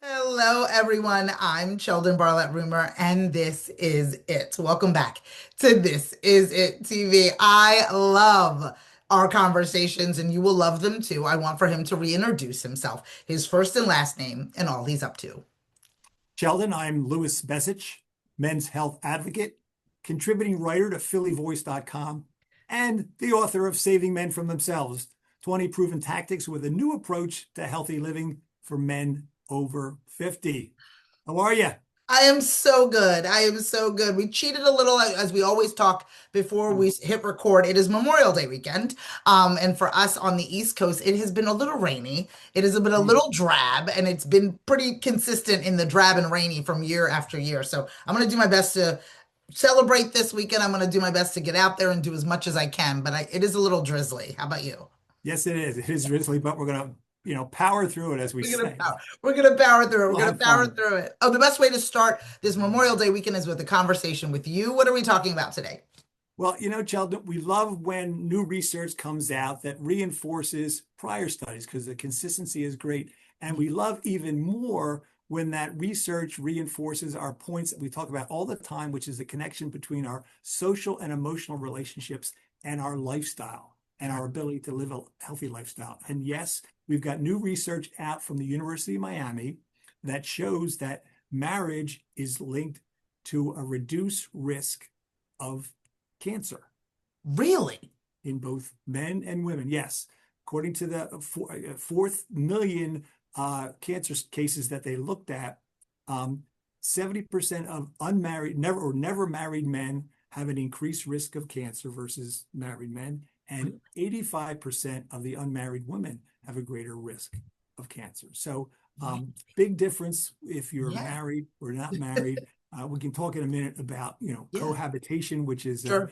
Hello, everyone. I'm Sheldon Barlett Rumor, and this is it. Welcome back to This Is It TV. I love our conversations, and you will love them too. I want for him to reintroduce himself, his first and last name, and all he's up to. Sheldon, I'm Louis Bezich, men's health advocate, contributing writer to phillyvoice.com, and the author of Saving Men from Themselves 20 Proven Tactics with a New Approach to Healthy Living for Men Over 50. How are you? I am so good. I am so good. We cheated a little as we always talk before we hit record. It is Memorial Day weekend. And for us on the East Coast, it has been a little rainy. It has been a little drab, and it's been pretty consistent in the drab and rainy from year after year. So I'm going to do my best to celebrate this weekend. I'm going to do my best to get out there and do as much as I can, but it is a little drizzly. How about you? Yes, it is. It is drizzly, but we're going to, power through it, as we We're gonna say. power. We're gonna power through it. We're We'll gonna have power fun. through it. Oh, the best way to start this Memorial Day weekend is with a conversation with you. What are we talking about today? Well, Sheldon, we love when new research comes out that reinforces prior studies because the consistency is great. And we love even more when that research reinforces our points that we talk about all the time, which is the connection between our social and emotional relationships and our lifestyle and our ability to live a healthy lifestyle. And yes, we've got new research out from the University of Miami that shows that marriage is linked to a reduced risk of cancer Really? in both men and women. Yes, according to the 4th million cancer cases that they looked at, 70% of unmarried, never married men have an increased risk of cancer versus married men, and 85% of the unmarried women have a greater risk of cancer. So, big difference if you're Yeah. married or not married. We can talk in a minute about, Yeah. cohabitation, which is a, Sure.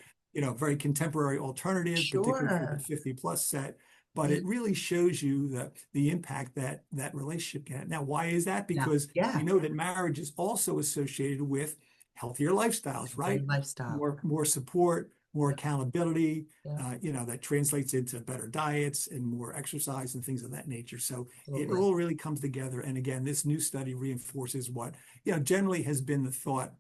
very contemporary alternative, particularly for the Sure. 50 plus set. But Yeah. it really shows you the impact that relationship can have. Now, why is that? Yeah. Because we Yeah. know that marriage is also associated with healthier lifestyles, Their right? lifestyle. More support, more Yeah. accountability. Yeah. That translates into better diets and more exercise and things of that nature. So it Absolutely. all really comes together. And again, this new study reinforces what generally has been the thought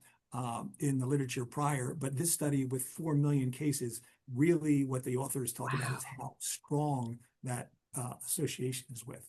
in the literature prior, but this study with 4 million cases, really what the authors talk about is Wow. how strong that association is with.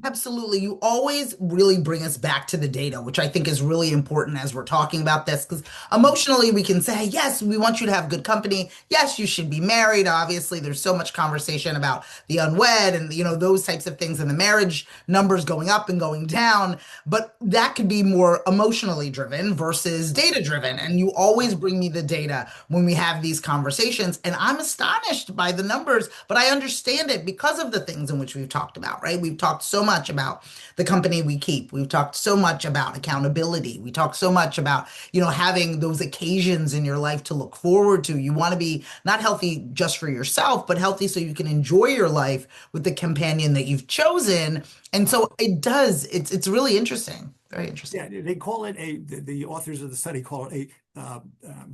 Absolutely. You always really bring us back to the data, which I think is really important as we're talking about this, because emotionally we can say, yes, we want you to have good company. Yes, you should be married. Obviously, there's so much conversation about the unwed and, those types of things and the marriage numbers going up and going down. But that could be more emotionally driven versus data driven. And you always bring me the data when we have these conversations. And I'm astonished by the numbers, but I understand it because of the things in which we've talked about, right? We've talked so much about the company we keep. We've talked so much about accountability. We talk so much about, having those occasions in your life to look forward to. You want to be not healthy just for yourself, but healthy so you can enjoy your life with the companion that you've chosen. And Right. so it's really interesting. Very Yeah, interesting. they call it the authors of the study call it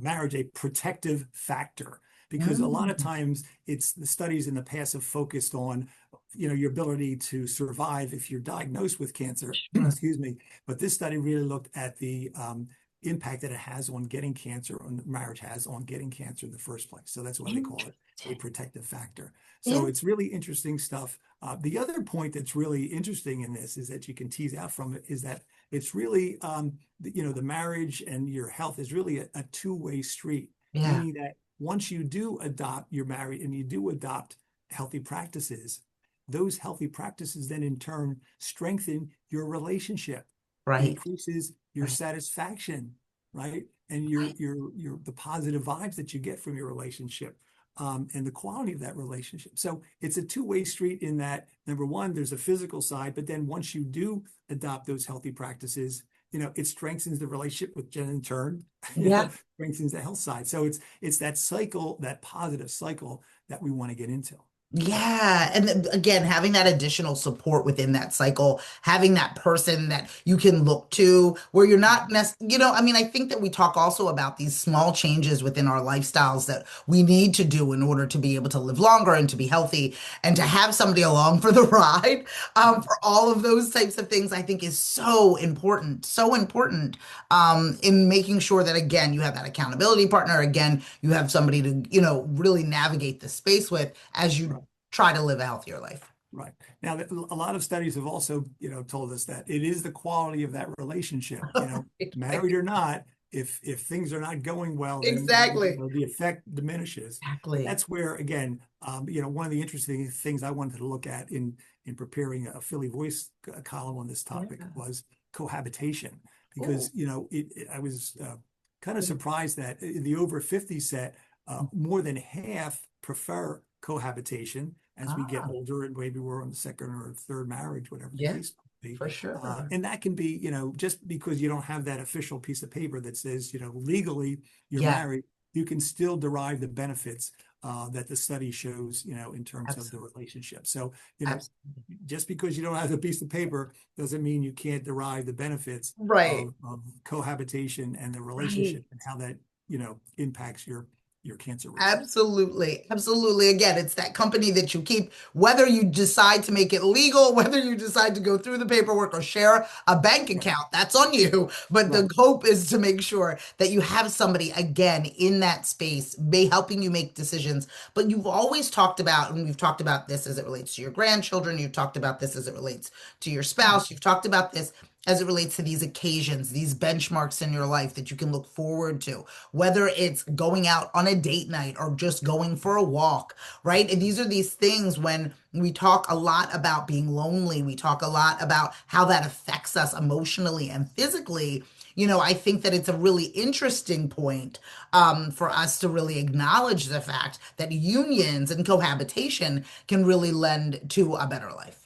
marriage a protective factor because a lot of Mm. times it's the studies in the past have focused on your ability to survive if you're diagnosed with cancer. Excuse me, but this study really looked at the impact that it has on getting cancer, on marriage has on getting cancer in the first place. So that's why they call it a Interesting. protective factor. So In- it's really interesting stuff. The other point that's really interesting in this is that you can tease out from it is that it's really the marriage and your health is really a two-way street, yeah, meaning that once you do adopt, you're married and you do adopt healthy practices, those healthy practices then in turn strengthen your relationship. It right, increases your right, satisfaction, right? And right. your the positive vibes that you get from your relationship, and the quality of that relationship. So it's a two-way street in that, number one, there's a physical side, but then once you do adopt those healthy practices, it strengthens the relationship, which in turn, Yeah. strengthens the health side. So it's that cycle, that positive cycle that we want to get into. Yeah. And again, having that additional support within that cycle, having that person that you can look to where you're not I mean, I think that we talk also about these small changes within our lifestyles that we need to do in order to be able to live longer and to be healthy and to have somebody along for the ride, for all of those types of things, I think is so important, in making sure that, again, you have that accountability partner. Again, you have somebody to, really navigate the space with as you Right. try to live a healthier life. Right. Now, a lot of studies have also, told us that it is the quality of that relationship, Right, married right. or not. If things are not going well, then Exactly. the effect diminishes. And Exactly. that's where, again, one of the interesting things I wanted to look at in preparing a Philly Voice column on this Yeah. topic was cohabitation, Oh, because I was kind of surprised that in the over 50 set, more than half prefer cohabitation as we get ah, older, and maybe we're on the second or third marriage, whatever the yeah, case may be. for sure. And that can be, just because you don't have that official piece of paper that says, legally you're Yeah, married, you can still derive the benefits that the study shows, in terms of the absolutely. relationship. So, Absolutely. just because you don't have a piece of paper doesn't mean you can't derive the benefits Right. of cohabitation and the Right. relationship and how that, impacts your cancer risk. Absolutely. Absolutely. Again, it's that company that you keep, whether you decide to make it legal, whether you decide to go through the paperwork or share a bank Right. account, that's on you. But the Right. hope is to make sure that you have somebody, again, in that space, helping you make decisions. But you've always talked about, and we've talked about this as it relates to your grandchildren, you've talked about this as it relates to your spouse, you've talked about this as it relates to these occasions, these benchmarks in your life that you can look forward to, whether it's going out on a date night or just going for a walk, right? And these are these things when we talk a lot about being lonely, we talk a lot about how that affects us emotionally and physically. I think that it's a really interesting point, for us to really acknowledge the fact that unions and cohabitation can really lend to a better life.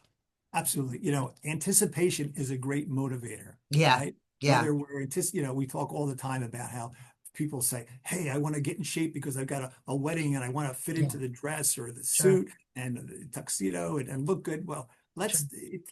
Absolutely. Anticipation is a great motivator, Yeah. right? Yeah. Whether we talk all the time about how people say, "Hey, I want to get in shape because I've got a wedding and I want to fit Yeah. into the dress or the Sure. suit and the tuxedo and look good." Well, Sure.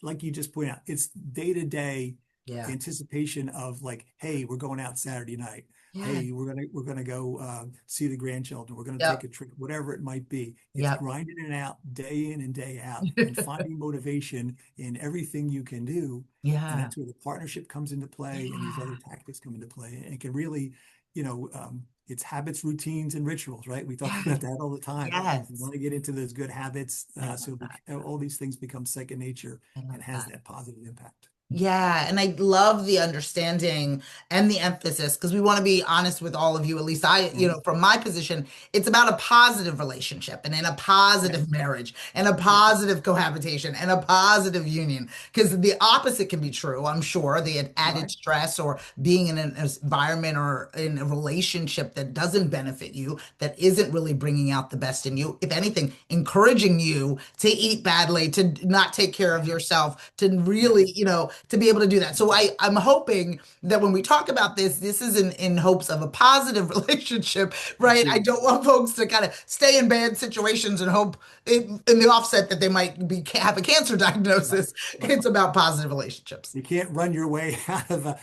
like you just point out, it's day to day Yeah. anticipation of like, "Hey, we're going out Saturday night. Yeah. Hey, we're gonna go see the grandchildren. We're gonna take Yep. a trip, whatever it might be." It's Yep. grinding it out day in and day out and finding motivation in everything you can do. And Yeah. that's where the partnership comes into play and these other Yeah. tactics come into play. And it can really, it's habits, routines, and rituals, right? We talk Yeah. about that all the time. We Yes. want to get into those good habits, I love so that. all these things become second nature I and love has that. that positive impact. Yeah, and I love the understanding and the emphasis because we want to be honest with all of you. At least I, Mhm. from my position, it's about a positive relationship and in a Yeah, positive marriage and a yeah, positive cohabitation and a positive union. Because the opposite can be true, I'm sure. The added right. stress or being in an environment or in a relationship that doesn't benefit you, that isn't really bringing out the best in you. If anything, encouraging you to eat badly, to not take care of Yeah, yourself, to yeah, really, to be able to do that. So I'm hoping that when we talk about this, this is in hopes of a positive relationship, right? I absolutely. don't want folks to kind of stay in bad situations and hope in the offset that they might have a cancer Right, diagnosis. right. It's about positive relationships. You can't run your way out of a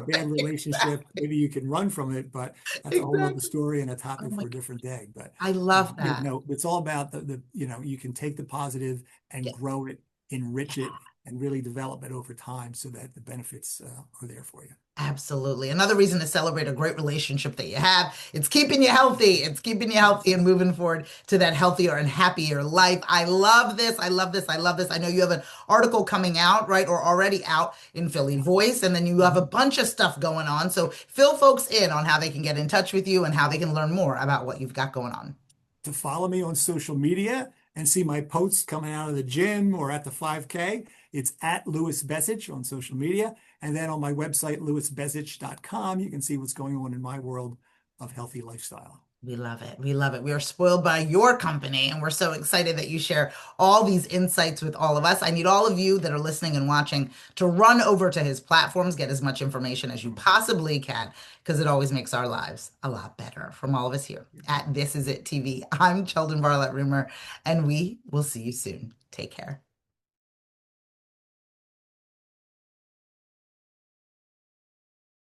bad relationship. Exactly. Maybe you can run from it, but that's a whole other Exactly. story and a Oh topic my for a God. different day. But I love that. it's all about you can take the positive and Yeah. grow it, enrich it, and really develop it over time so that the benefits are there for you. Absolutely. Another reason to celebrate a great relationship that you have. It's keeping you healthy. It's keeping you healthy and moving forward to that healthier and happier life. I love this. I love this. I love this. I know you have an article coming out, right? Or already out in Philly Yeah. Voice, and then you have a Mhm. bunch of stuff going on. So fill folks in on how they can get in touch with you and how they can learn more about what you've got going on. To follow me on social media and see my posts coming out of the gym or at the 5K, it's at Louis Bezich on social media. And then on my website, louisbezich.com, you can see what's going on in my world of healthy lifestyle. We love it. We love it. We are spoiled by your company, and we're so excited that you share all these insights with all of us. I need all of you that are listening and watching to run over to his platforms, get as much information as you possibly can, because it always makes our lives a lot better. From all of us here at This Is It TV, I'm Sheldon Barlett Rumor, and we will see you soon. Take care.